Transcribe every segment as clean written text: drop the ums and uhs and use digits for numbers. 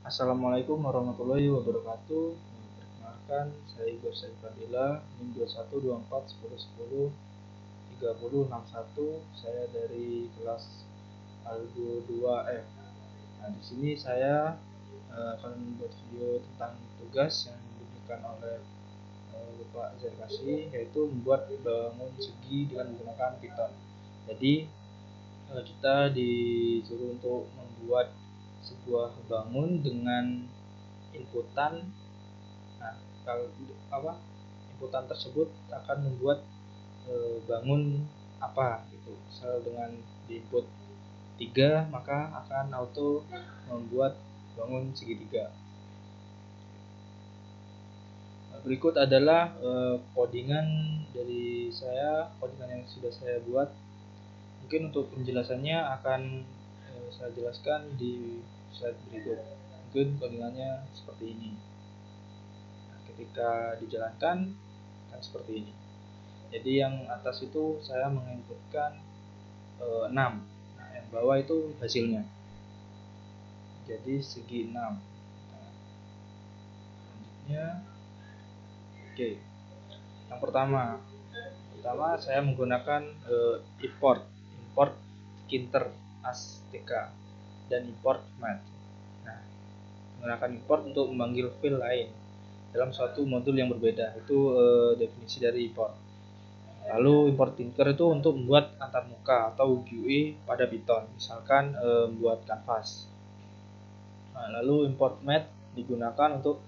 Assalamualaikum warahmatullahi wabarakatuh. Perkenalkan, saya Igor Said Fadila, NIM 212410103061. Saya dari kelas Algo 2F. Nah, di sini saya akan membuat video tentang tugas yang diberikan oleh Bapak Zerkasi, yaitu membuat bangun segi dengan menggunakan Python. Jadi kita disuruh untuk membuat sebuah bangun dengan inputan. Nah, kalau inputan tersebut akan membuat bangun apa gitu. Misal dengan di input 3, maka akan auto membuat bangun segitiga. Berikut adalah codingan dari codingan yang sudah saya buat. Mungkin untuk penjelasannya akan saya jelaskan di slide berikut. Mungkin codingannya seperti ini. Nah, ketika dijalankan kan seperti ini. Jadi yang atas itu saya menginputkan 6. Nah, yang bawah itu hasilnya. Jadi segi 6. Nah, selanjutnya oke. Yang pertama saya menggunakan import skinter ASTK dan import math. Nah, menggunakan import untuk memanggil file lain dalam suatu modul yang berbeda. Itu definisi dari import. Lalu import tinker itu untuk membuat antarmuka atau GUI pada Python, misalkan membuat canvas. Nah, lalu import math digunakan untuk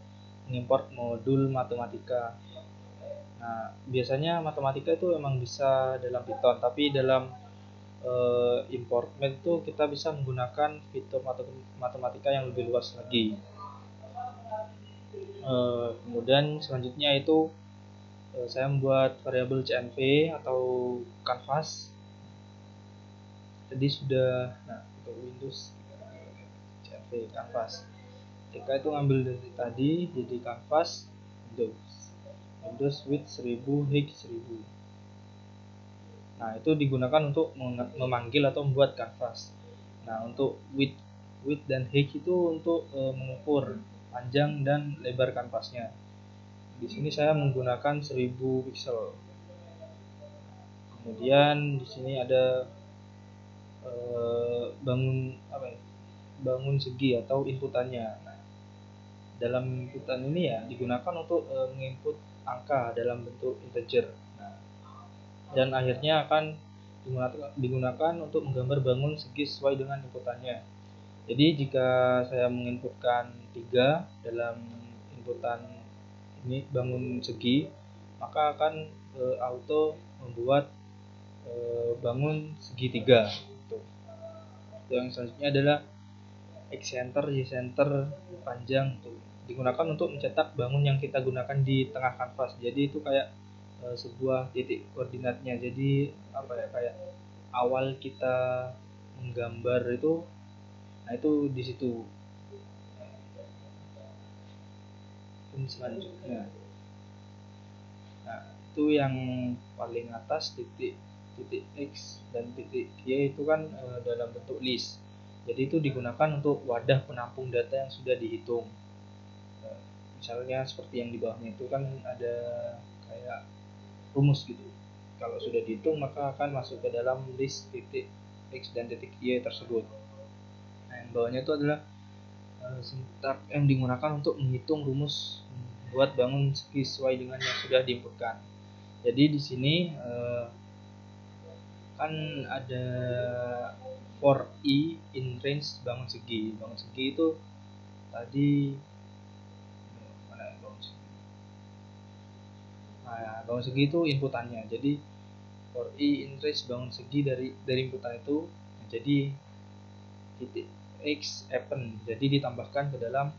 mengimport modul matematika. Nah, biasanya matematika itu emang bisa dalam Python, tapi dalam import math itu kita bisa menggunakan fitur matematika yang lebih luas lagi. Kemudian selanjutnya itu saya membuat variabel CNV atau canvas. Jadi sudah, nah untuk Windows CNV canvas. Ketika itu ngambil dari tadi jadi canvas Windows width 1000 height 1000. Nah, itu digunakan untuk memanggil atau membuat canvas. Nah, untuk width dan height itu untuk mengukur panjang dan lebar kanvasnya. Di sini saya menggunakan 1000 pixel. Kemudian di sini ada bangun segi atau inputannya. Nah, dalam inputan ini ya digunakan untuk menginput angka dalam bentuk integer. Nah, dan akhirnya akan digunakan untuk menggambar bangun segi sesuai dengan inputannya. Jadi jika saya menginputkan 3 dalam inputan ini bangun segi, maka akan auto membuat bangun segitiga. Yang selanjutnya adalah X center, Y center, panjang tuh digunakan untuk mencetak bangun yang kita gunakan di tengah kanvas. Jadi itu kayak sebuah titik koordinatnya. Jadi kayak awal kita menggambar itu, nah itu di situ. Selanjutnya, nah itu yang paling atas titik X dan titik Y itu kan dalam bentuk list. Jadi itu digunakan untuk wadah penampung data yang sudah dihitung. Misalnya seperti yang di bawahnya itu kan ada kayak rumus gitu. Kalau sudah dihitung maka akan masuk ke dalam list titik X dan titik Y tersebut. Nah, yang bawahnya itu adalah sintak yang digunakan untuk menghitung rumus buat bangun segi sesuai dengan yang sudah diinputkan. Jadi di sini kan ada for i in range bangun segi. Bangun segi itu tadi mana bangun segi? Nah, bangun segi itu inputannya. Jadi for i in range bangun segi dari inputan itu jadi titik X happen. Jadi ditambahkan ke dalam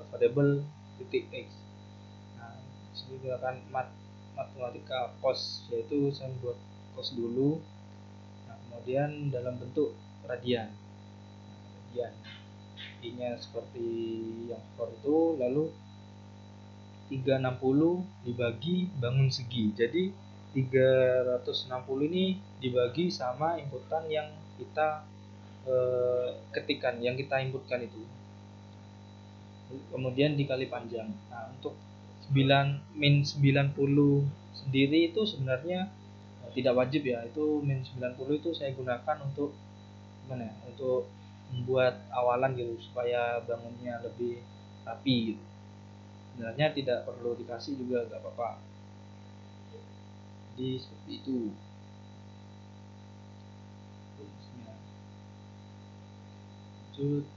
variable titik X. Nah, sini gunakan matematika cos, yaitu saya buat cos dulu. Nah, kemudian dalam bentuk radian. Radian I nya seperti yang for itu, lalu 360 dibagi bangun segi. Jadi 360 ini dibagi sama inputan yang kita ketikan, yang kita inputkan itu. kemudian dikali panjang. Nah, untuk 90 sendiri itu sebenarnya tidak wajib ya. Itu -90 itu saya gunakan untuk gimana ya, untuk membuat awalan gitu supaya bangunnya lebih rapi gitu. Sebenarnya tidak perlu dikasih juga gak apa-apa. Jadi seperti itu. Lanjut.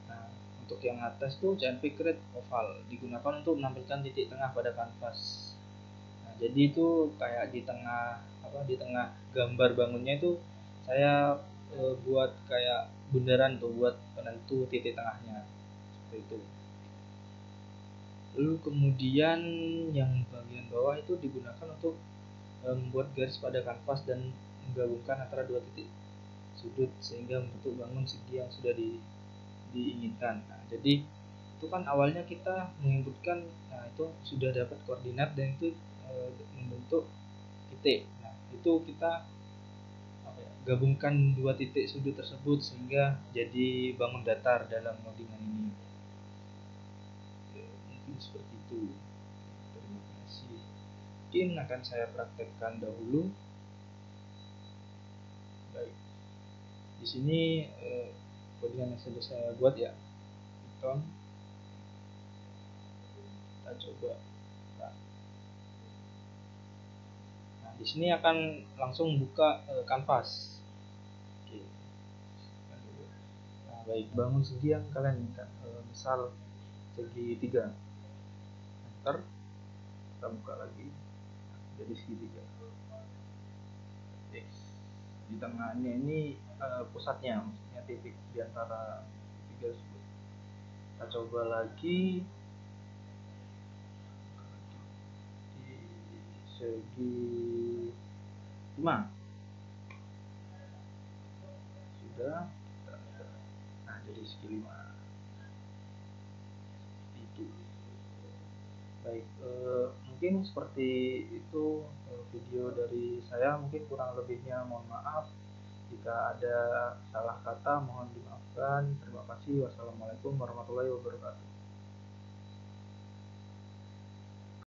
Nah, untuk yang atas tuh jangan pikir oval, digunakan untuk menampilkan titik tengah pada kanvas. Nah, jadi itu kayak di tengah di tengah gambar bangunnya itu saya buat kayak bundaran tuh buat penentu titik tengahnya. Seperti itu. Lalu kemudian yang bagian bawah itu digunakan untuk membuat garis pada kanvas dan menggabungkan antara dua titik sudut sehingga membentuk bangun segi yang sudah diinginkan. Nah, jadi itu kan awalnya kita menginputkan, nah itu sudah dapat koordinat dan itu membentuk titik. Nah, itu kita gabungkan dua titik sudut tersebut sehingga jadi bangun datar dalam ngodingan ini. Oke, mungkin seperti itu. Terima kasih. Mungkin akan saya praktekkan dahulu. Baik. Di sini codingan yang sudah saya buat ya. Python. Kita coba. Nah, di sini akan langsung buka kanvas. Oke. Nah, baik, bangun segi yang kalian inginkan. Misal segi 3. Enter. Kita buka lagi. Jadi segitiga. X. Di tengahnya ini pusatnya, maksudnya titik di antara tiga tersebut. Kita coba lagi di segi 5. Sudah. Nah, jadi segi 5. Itu. Baik, mungkin seperti itu video dari saya. Mungkin kurang lebihnya mohon maaf. Jika ada salah kata mohon dimaafkan. Terima kasih. Wassalamualaikum warahmatullahi wabarakatuh.